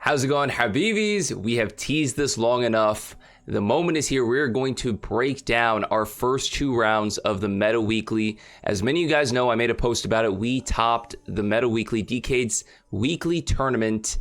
How's it going, Habibis? We have teased this long enough. The moment is here. We're going to break down our first 2 rounds of the Meta Weekly. As many of you guys know, I made a post about it. We topped the Meta Weekly, Dkayd's weekly tournament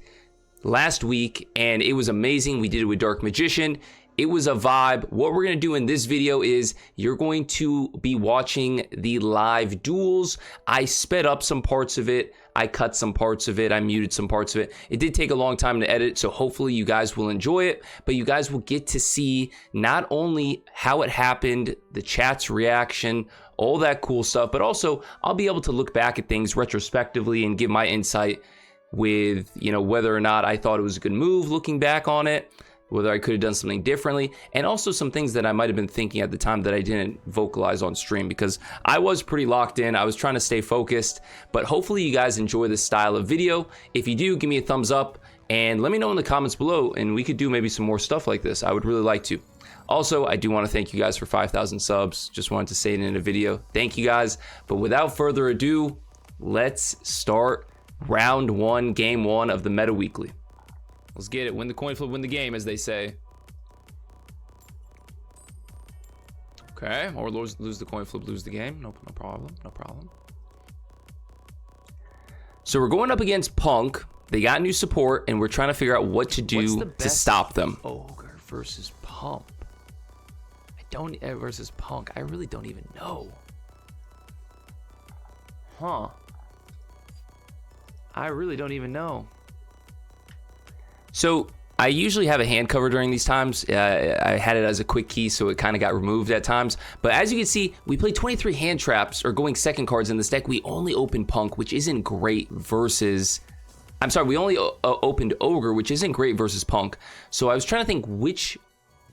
last week, and it was amazing. We did it with Dark Magician. It was a vibe. What we're going to do in this video is you're going to be watching the live duels. I sped up some parts of it. I cut some parts of it. I muted some parts of it. It did take a long time to edit, so hopefully you guys will enjoy it. But you guys will get to see not only how it happened, the chat's reaction, all that cool stuff, but also I'll be able to look back at things retrospectively and give my insight with, whether or not I thought it was a good move looking back on it, whether I could have done something differently, and also some things that I might have been thinking at the time that I didn't vocalize on stream because I was pretty locked in. I was trying to stay focused, but hopefully you guys enjoy this style of video. If you do, give me a thumbs up and let me know in the comments below, and we could do maybe some more stuff like this. I would really like to. Also, I do want to thank you guys for 5,000 subs. Just wanted to say it in a video. Thank you guys. But without further ado, let's start round 1, game 1 of the Meta Weekly. Let's get it. Win the coin flip, win the game, as they say. Okay, or lose the coin flip, lose the game. No problem, no problem. So we're going up against Punk. They got new support, and we're trying to figure out what to do to stop them. Ogre versus Punk. Versus Punk. I really don't even know. Huh. I really don't even know. So I usually have a hand cover during these times. I had it as a quick key, so it kind of got removed at times. But as you can see, we played 23 hand traps, or going second cards in this deck. We only opened Punk, which isn't great versus... I'm sorry, we only opened Ogre, which isn't great versus Punk. So I was trying to think which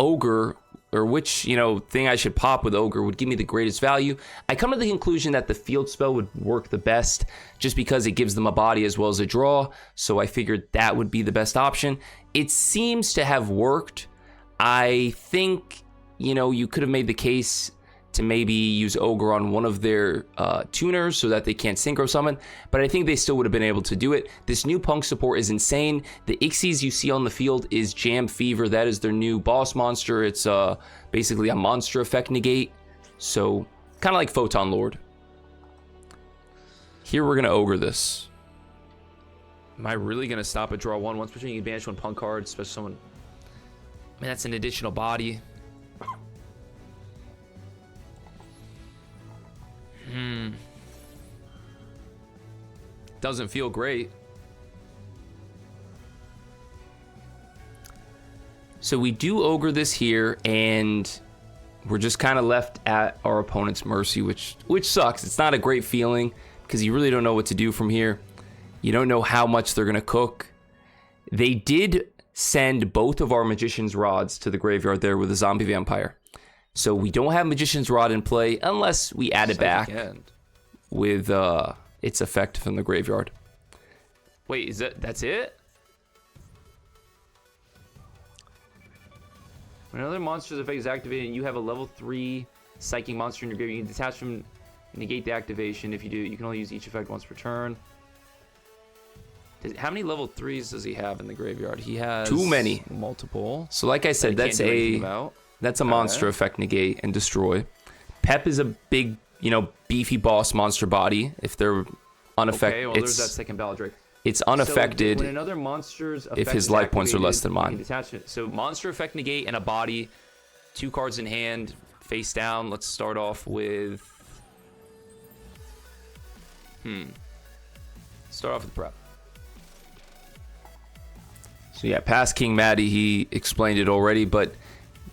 Ogre, or which, thing I should pop with Ogre would give me the greatest value. I come to the conclusion that the field spell would work the best just because it gives them a body as well as a draw. So I figured that would be the best option. It seems to have worked. I think, you could have made the case to maybe use Ogre on one of their tuners so that they can't synchro summon, but I think they still would have been able to do it. This new Punk support is insane. The Ixies you see on the field is Jam Fever. That is their new boss monster. It's basically a monster effect negate, so kind of like Photon Lord. Here we're going to Ogre this. Am I really going to stop at draw 1? Once between you can banish 1 Punk card, especially someone... I mean, that's an additional body. Doesn't feel great. So we do Ogre this here, and we're just kind of left at our opponent's mercy, which sucks. It's not a great feeling because you really don't know what to do from here. You don't know how much they're going to cook. They did send both of our Magician's Rods to the graveyard there with a Zombie Vampire. So we don't have Magician's Rod in play unless we add it back with its effect from the graveyard. Wait, that's it? When another monster's effect is activated and you have a level 3 psychic monster in your graveyard, you can detach from, negate the activation. If you do, you can only use each effect once per turn. How many level 3s does he have in the graveyard? He has too many. Multiple. So like I said, that's a monster effect negate and destroy. Pep is a big, beefy boss monster body. If they're unaffected, okay, well, there's that second Baldric. It's unaffected. So when another monster's effect if his life points are less than mine. Detach it. So monster effect negate and a body, 2 cards in hand, face down. Let's start off with. Start off with prep. So yeah, past King Maddie, he explained it already, but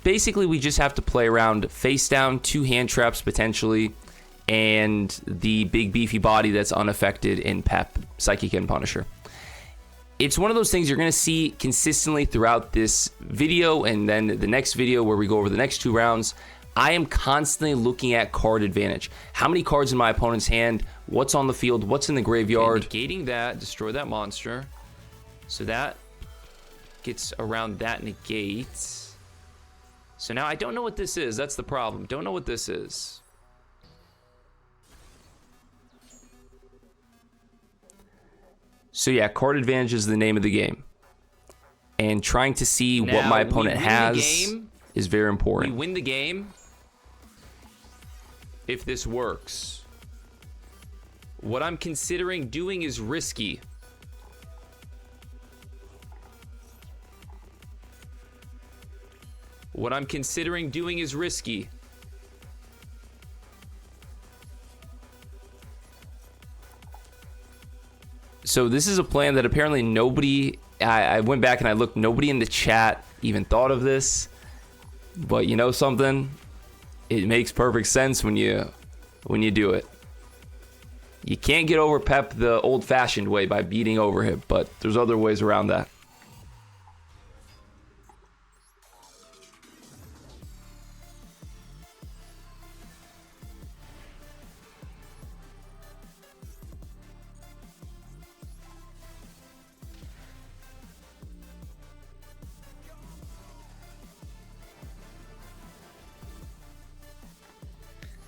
basically we just have to play around face down, 2 hand traps potentially, and the big beefy body that's unaffected in Pep, Psychic and Punisher. It's one of those things you're going to see consistently throughout this video and then the next video where we go over the next 2 rounds. I am constantly looking at card advantage. How many cards in my opponent's hand? What's on the field? What's in the graveyard? Okay, negating that, destroy that monster. So that gets around that negate. So now I don't know what this is. That's the problem. Don't know what this is. So yeah, card advantage is the name of the game. and trying to see what Now, my we opponent win the has game. is very We important. win the game if this works. What I'm considering doing is risky. What I'm considering doing is risky. So this is a plan that apparently nobody, I went back and I looked, nobody in the chat even thought of this. But you know something? It makes perfect sense when you do it. You can't get over Pep the old-fashioned way by beating over him, but there's other ways around that.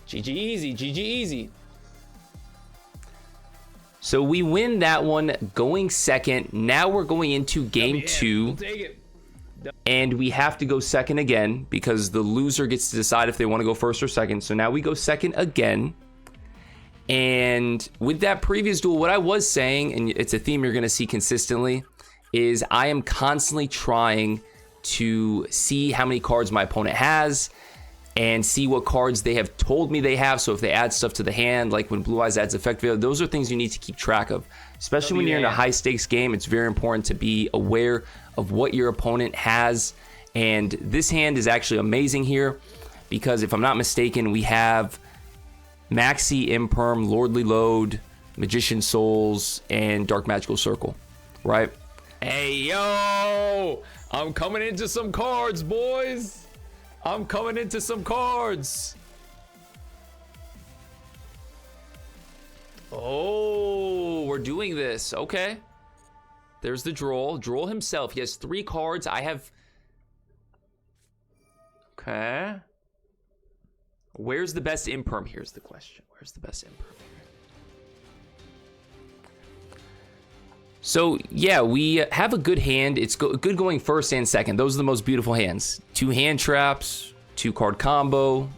GG easy, GG easy. So we win that one, going second. Now we're going into game 2. We'll take it. And we have to go second again because the loser gets to decide if they want to go first or second. So now we go second again. And with that previous duel, what I was saying, and it's a theme you're going to see consistently, is I am constantly trying to see how many cards my opponent has and see what cards they have told me they have. So if they add stuff to the hand, like when Blue Eyes adds Effect Veil, those are things you need to keep track of. Especially when you're in a high stakes game, it's very important to be aware of what your opponent has. And this hand is actually amazing here because if I'm not mistaken, we have Maxi Imperm, Lordly Load, Magician Souls, and Dark Magical Circle, right? Hey, yo! I'm coming into some cards, boys! I'm coming into some cards! Oh, we're doing this. Okay. There's the Droll. Droll himself. He has 3 cards. I have... Okay. Where's the best Imperm? Here's the question. Where's the best Imperm here? So, yeah, we have a good hand. It's good going first and second. Those are the most beautiful hands. 2 hand traps, 2 card combo.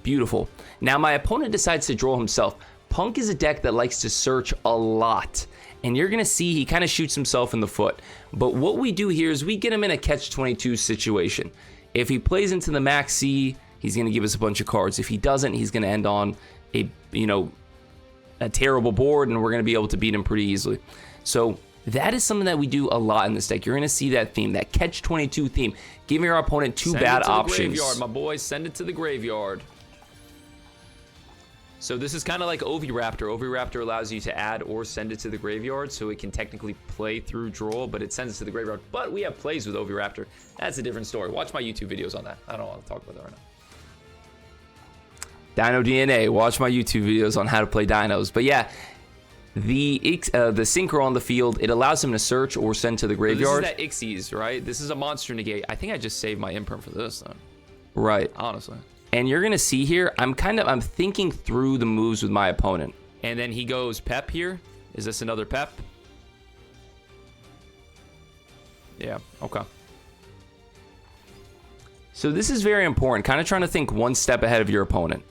Beautiful. Now, my opponent decides to draw himself. Punk is a deck that likes to search a lot. And you're going to see he kind of shoots himself in the foot. But what we do here is we get him in a catch-22 situation. If he plays into the Maxi, he's going to give us a bunch of cards. If he doesn't, he's going to end on a terrible board, and we're going to be able to beat him pretty easily. So that is something that we do a lot in this deck. You're going to see that theme, that catch-22 theme, giving our opponent 2 bad options. Send it to the graveyard, my boys. Send it to the graveyard. So this is kind of like Oviraptor. Oviraptor allows you to add or send it to the graveyard, so it can technically play through Droll, but it sends it to the graveyard. But we have plays with Oviraptor. That's a different story. Watch my YouTube videos on that. I don't want to talk about that right now. Dino DNA. Watch my YouTube videos on how to play dinos. But yeah, the Sinker on the field, it allows him to search or send to the graveyard. This is that Ixies, right? This is a monster negate. I think I just saved my Imperm for this, though. Right. Honestly. And you're going to see here, I'm thinking through the moves with my opponent. And then he goes Pep here. Is this another Pep? Yeah, okay. So this is very important, kind of trying to think one step ahead of your opponent.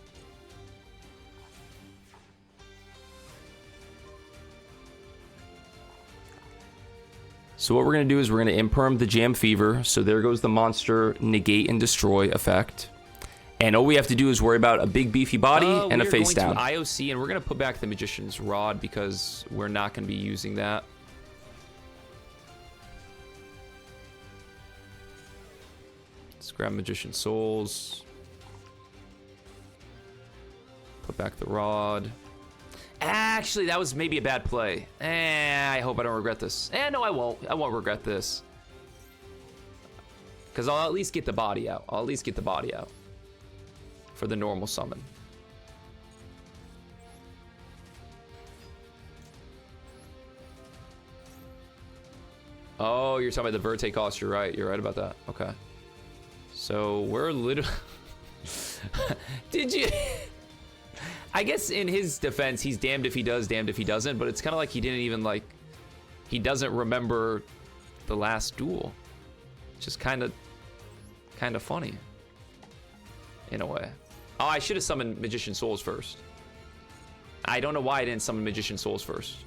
So what we're going to do is we're going to Imperm the Jam Fever. So there goes the monster negate and destroy effect. And all we have to do is worry about a big beefy body and a face down. We're going to IOC, and we're going to put back the Magician's Rod because we're not going to be using that. Let's grab Magician Souls. Put back the Rod. Actually, that was maybe a bad play. I hope I don't regret this. No, I won't. I won't regret this. Because I'll at least get the body out. I'll at least get the body out for the normal summon. Oh, you're talking about the Verte cost. You're right. You're right about that. Okay. So we're literally... Did you... I guess in his defense, he's damned if he does, damned if he doesn't. But it's kind of like he didn't even, like... He doesn't remember the last duel. just kind of funny in a way. Oh, I should have summoned Magician Souls first. I don't know why I didn't summon Magician Souls first.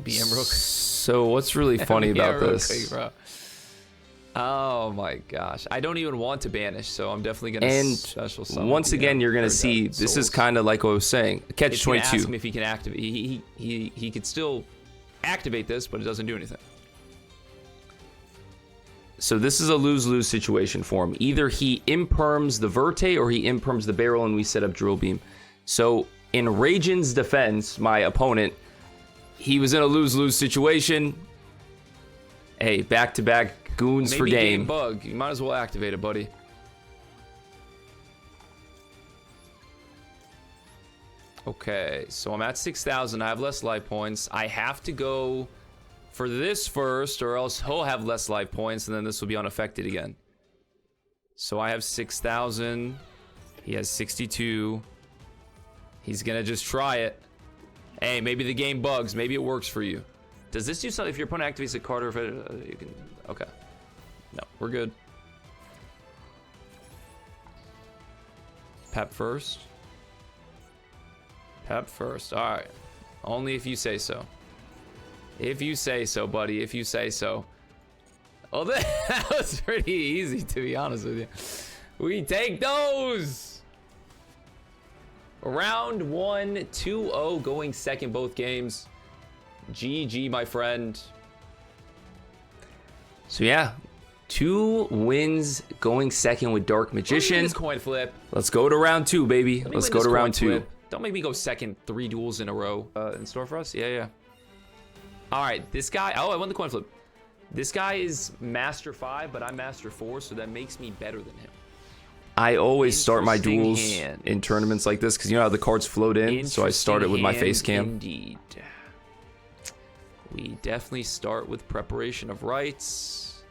BM Rook. So what's really funny about this? Bro. Oh my gosh. I don't even want to banish, so I'm definitely going to special summon. Once again, you're going to see, this is kind of like what I was saying. Catch 22. Ask him if he can activate. He could still activate this, but it doesn't do anything. So this is a lose-lose situation for him. Either he imperms the Verte or he imperms the barrel and we set up Drill Beam. So in Rajin's defense, my opponent, he was in a lose-lose situation. Hey, back-to-back goons for game. Bug. You might as well activate it, buddy. Okay, so I'm at 6,000. I have less life points. I have to go for this first, or else he'll have less life points, and then this will be unaffected again. So I have 6,000. He has 62. He's gonna just try it. Hey, maybe the game bugs. Maybe it works for you. Does this do something if your opponent activates a card, or if it, you can? Okay. No, we're good. Pep first. Pep first. All right. Only if you say so. If you say so, buddy. If you say so. Oh, that was pretty easy, to be honest with you. We take those. Round 1, 2-0, going second both games. GG, my friend. So yeah, 2 wins going second with Dark Magician. This coin flip. Let's go to round 2, baby. Let's go to round 2. Flip. Don't make me go second 3 duels in a row. In store for us? Yeah. All right, this guy. Oh, I won the coin flip. This guy is Master 5, but I'm Master 4, so that makes me better than him. I always start my duels in tournaments like this because you know how the cards float in, so I start it with my face cam. Indeed. We definitely start with preparation of rights.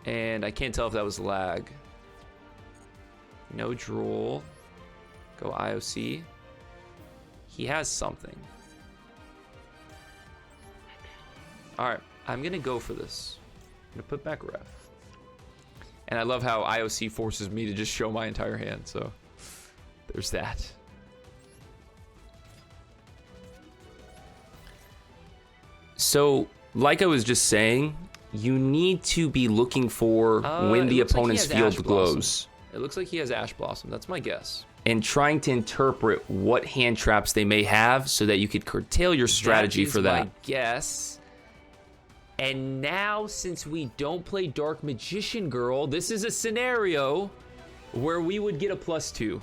And I can't tell if that was lag. No drool. Go IOC. He has something. Alright, I'm going to go for this. I'm going to put back ref. And I love how IOC forces me to just show my entire hand, so there's that. So, like I was just saying, you need to be looking for when the opponent's field glows. It looks like he has Ash Blossom. That's my guess. And trying to interpret what hand traps they may have so that you could curtail your strategy for that. My guess. And now, since we don't play Dark Magician Girl, this is a scenario where we would get a +2.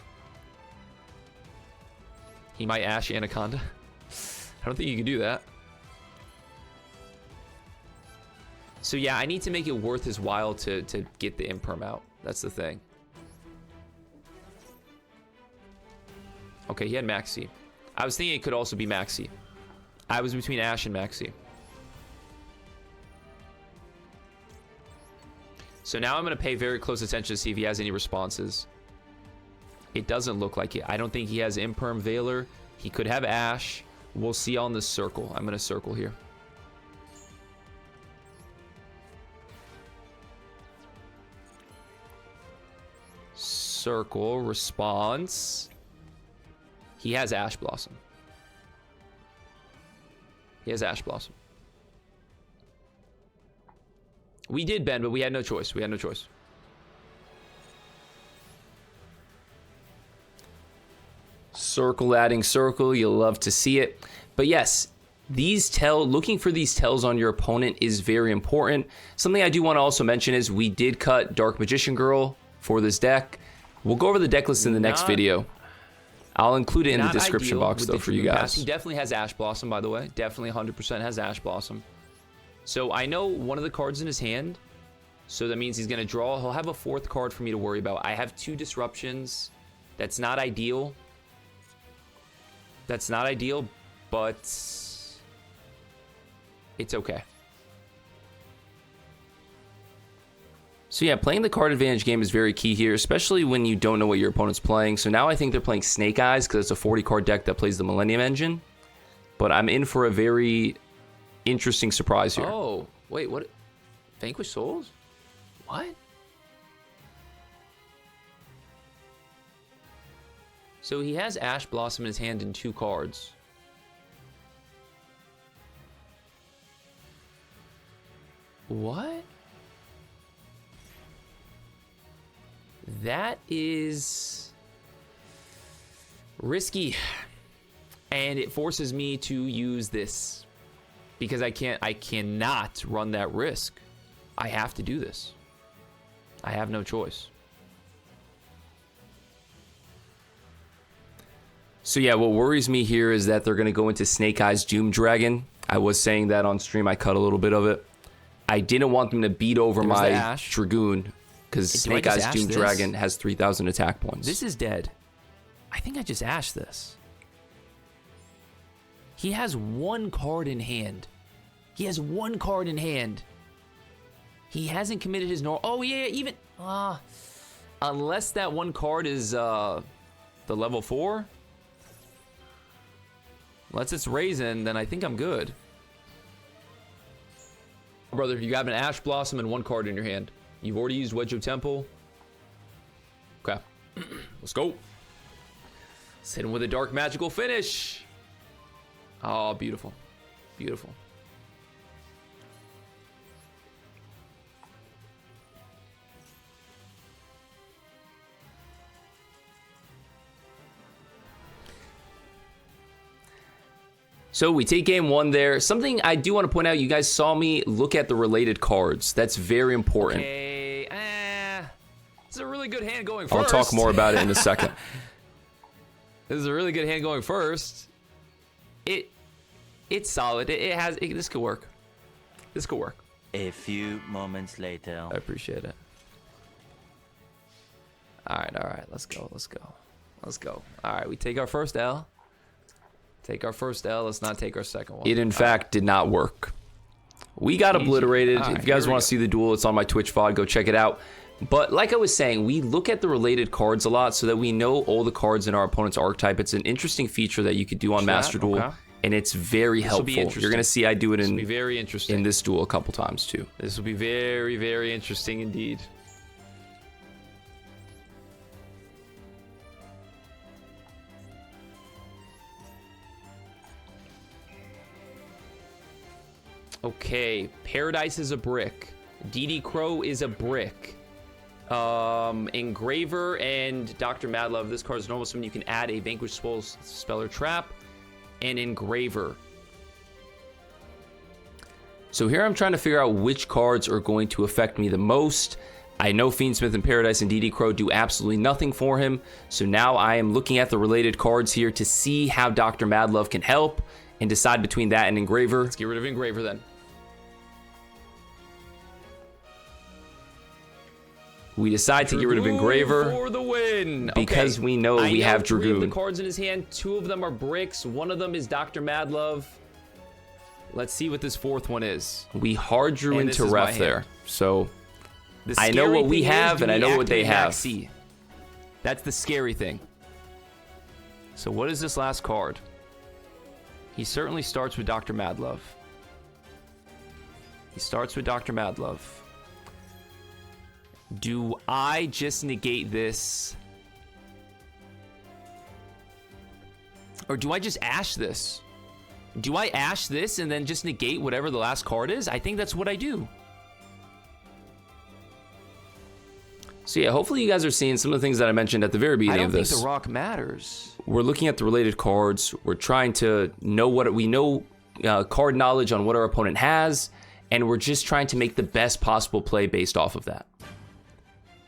He might Ash Anaconda. I don't think you can do that. So yeah, I need to make it worth his while to get the imperm out. That's the thing. Okay, he had Maxi. I was thinking it could also be Maxi. I was between Ash and Maxi. So now I'm going to pay very close attention to see if he has any responses. It doesn't look like it. I don't think he has Imperm Veiler. He could have Ash. We'll see on the circle. I'm going to circle here. Circle. Response. He has Ash Blossom. He has Ash Blossom. We did bend, but we had no choice. We had no choice. Circle adding circle. You'll love to see it. But yes, looking for these tells on your opponent is very important. Something I do want to also mention is we did cut Dark Magician Girl for this deck. We'll go over the deck list in the next video. I'll include it in the description box, though, for you guys. He definitely has Ash Blossom, by the way. Definitely 100% has Ash Blossom. So I know one of the cards in his hand. So that means he's going to draw. He'll have a 4th card for me to worry about. I have 2 disruptions. That's not ideal. That's not ideal, but it's okay. So yeah, playing the card advantage game is very key here, especially when you don't know what your opponent's playing. So now I think they're playing Snake Eyes because it's a 40 card deck that plays the Millennium Engine. but I'm in for a very interesting surprise here. Oh, wait, what? Vanquish Souls? What? So he has Ash Blossom in his hand in 2 cards. What? That is risky. And it forces me to use this. Because I cannot run that risk. I have to do this. I have no choice. So yeah, what worries me here is that they're going to go into Snake Eyes Doom Dragon. I was saying that on stream. I cut a little bit of it. I didn't want them to beat over my Dragoon because Snake Eyes Doom Dragon has 3,000 attack points. This is dead. I think I just ashed this. He has 1 card in hand. He has 1 card in hand. He hasn't committed his normal. Oh yeah, even unless that 1 card is the level 4. Unless it's Raisin, then I think I'm good. Brother, you have an Ash Blossom and 1 card in your hand. You've already used Wedge of Temple. Okay. Let's go. Let's hit him with a Dark Magical finish. Oh, beautiful. Beautiful. So we take game 1 there. Something I do want to point out, you guys saw me look at the related cards. That's very important. Okay, this is a really good hand going I'll first. talk more about it in a second. This is a really good hand going first. It's solid. This could work. This could work. A few moments later. I appreciate it. All right. Let's go. All right, we take our first L. Let's not take our second one. It, in fact, did not work. We got obliterated. Right, if you guys want to see the duel, it's on my Twitch VOD. Go check it out. But like I was saying, we look at the related cards a lot so that we know all the cards in our opponent's archetype. It's an interesting feature that you could do on Master Duel, and it's very helpful. You're going to see I do it in, be very interesting. in this duel a couple times, too. This will be very, very interesting indeed. Okay, Paradise is a brick. DD Crow is a brick. Engraver and Dr. Madlove. This card is normal summon. You can add a Vanquish Spell or Trap. And Engraver. So here I'm trying to figure out which cards are going to affect me the most. I know Fiendsmith and Paradise and DD Crow do absolutely nothing for him. So now I am looking at the related cards here to see how Dr. Madlove can help and decide between that and Engraver. Let's get rid of Engraver then. We decide to get rid of Engraver for the win because we know we have Dragoon. 3 of the cards in his hand. 2 of them are bricks. 1 of them is Dr. Madlove. Let's see what this 4th one is. We hard drew into ref there, so I know what we have and I know what they have. That's the scary thing. So what is this last card? He certainly starts with Dr. Madlove. Do I just negate this? Or do I just ash this? Do I ash this and then just negate whatever the last card is? I think that's what I do. So yeah, hopefully you guys are seeing some of the things that I mentioned at the very beginning of this. I don't think the rock matters. We're looking at the related cards. We're trying to know what we know, card knowledge on what our opponent has, and we're just trying to make the best possible play based off of that.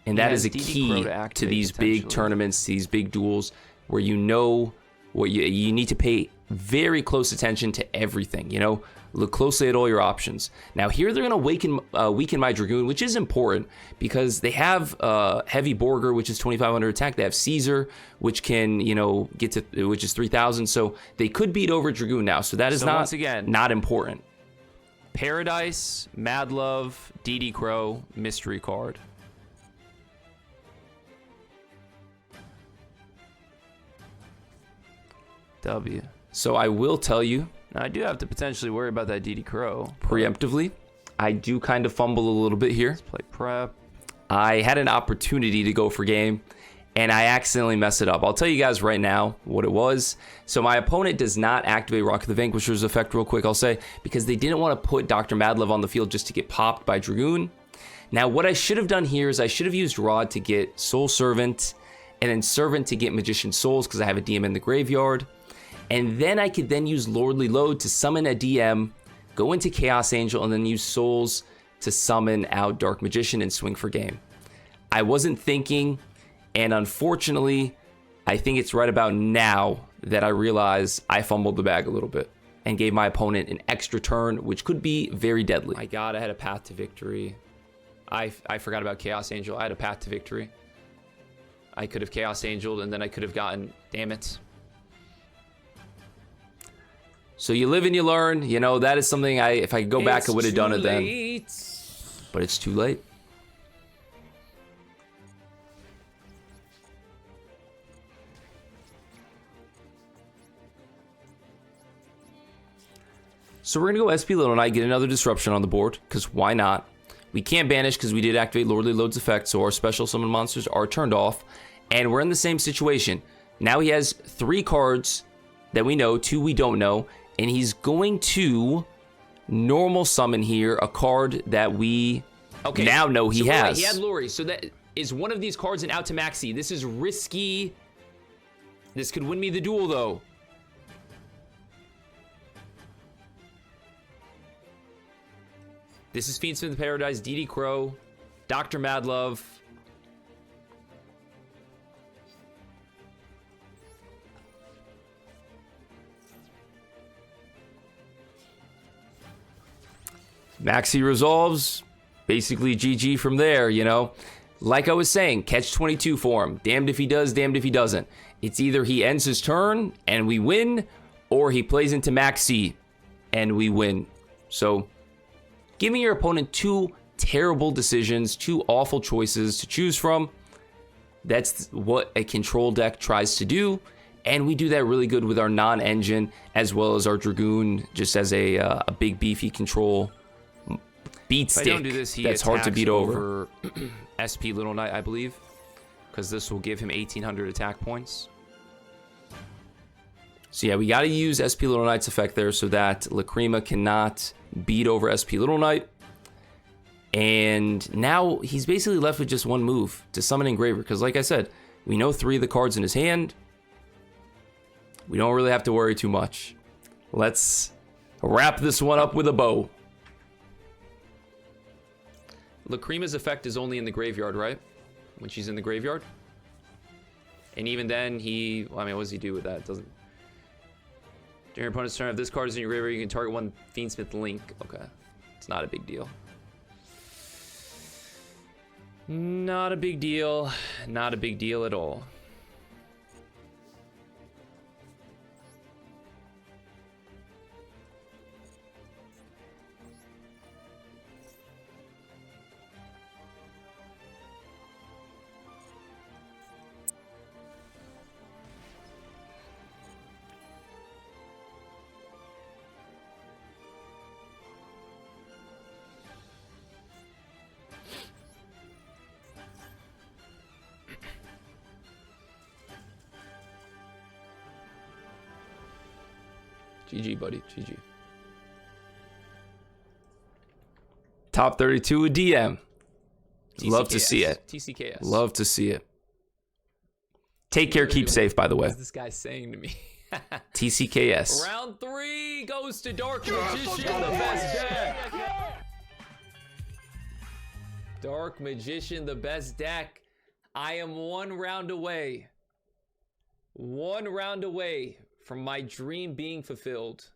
And that is a key to these big tournaments, these big duels, where you know what you need to pay very close attention to everything, you know? Look closely at all your options. Now here they're going to weaken my Dragoon, which is important because they have Heavy Borger, which is 2,500 attack. They have Caesar, which can, you know, get to, which is 3,000. So they could beat over Dragoon now. So that is once again, not important. Paradise, Madlove, DD Crow, mystery card. W. So I will tell you Now, I do have to potentially worry about that DD Crow. Preemptively, I do kind of fumble a little bit here. Let's play prep. I had an opportunity to go for game, and I accidentally messed it up. I'll tell you guys right now what it was. So my opponent does not activate Rock of the Vanquisher's effect real quick, I'll say, because they didn't want to put Dr. Madlove on the field just to get popped by Dragoon. Now, what I should have done here is I should have used Rod to get Soul Servant, and then Servant to get Magician Souls, because I have a DM in the graveyard. And then I could then use Lordly Load to summon a DM, go into Chaos Angel, and then use Souls to summon out Dark Magician and swing for game. I wasn't thinking, and unfortunately, I think it's right about now that I realize I fumbled the bag a little bit and gave my opponent an extra turn, which could be very deadly. My God, I had a path to victory. I forgot about Chaos Angel. I had a path to victory. I could have Chaos Angeled, and then I could have gotten... Damn it. So you live and you learn. You know, that is something if I could go back, I would have done it then. But it's too late. So we're going to go SP Little Knight, get another disruption on the board, because why not? We can't banish because we did activate Lordly Load's effect, so our special summon monsters are turned off. And we're in the same situation. Now he has 3 cards that we know, 2 we don't know, and he's going to normal summon here a card that we now know he has. Right, he had Lori, so that is one of these cards in out to Maxi. This is risky. This could win me the duel, though. This is Fiendsmith of Paradise, DD Crow, Dr. Madlove. Maxi resolves, basically GG from there, you know. Like I was saying, catch-22 for him. Damned if he does, damned if he doesn't. It's either he ends his turn and we win, or he plays into Maxi and we win. So, giving your opponent 2 terrible decisions, 2 awful choices to choose from, that's what a control deck tries to do. And we do that really good with our non-engine, as well as our Dragoon, just as a big beefy control beat stick. If I don't do this, he that's hard to beat over. SP Little Knight, I believe, because this will give him 1,800 attack points. So yeah, we got to use SP Little Knight's effect there so that Lacrima cannot beat over SP Little Knight. And now he's basically left with just one move to summon Engraver, because like I said, we know 3 of the cards in his hand. We don't really have to worry too much. Let's wrap this one up with a bow. Lacrima's effect is only in the graveyard, right? When she's in the graveyard. And even then, what does he do with that? It doesn't... During your opponent's turn, if this card is in your graveyard, you can target one Fiendsmith Link. Okay. It's not a big deal. Not a big deal. Not a big deal at all. GG, buddy. GG. Top 32 with DM. TCKS. Love to see it. TCKS. Love to see it. Take care, keep safe, by the way. What is this guy saying to me? TCKS. Round 3 goes to Dark Magician, the best deck. Dark Magician, the best deck. I am 1 round away. 1 round away from my dream being fulfilled.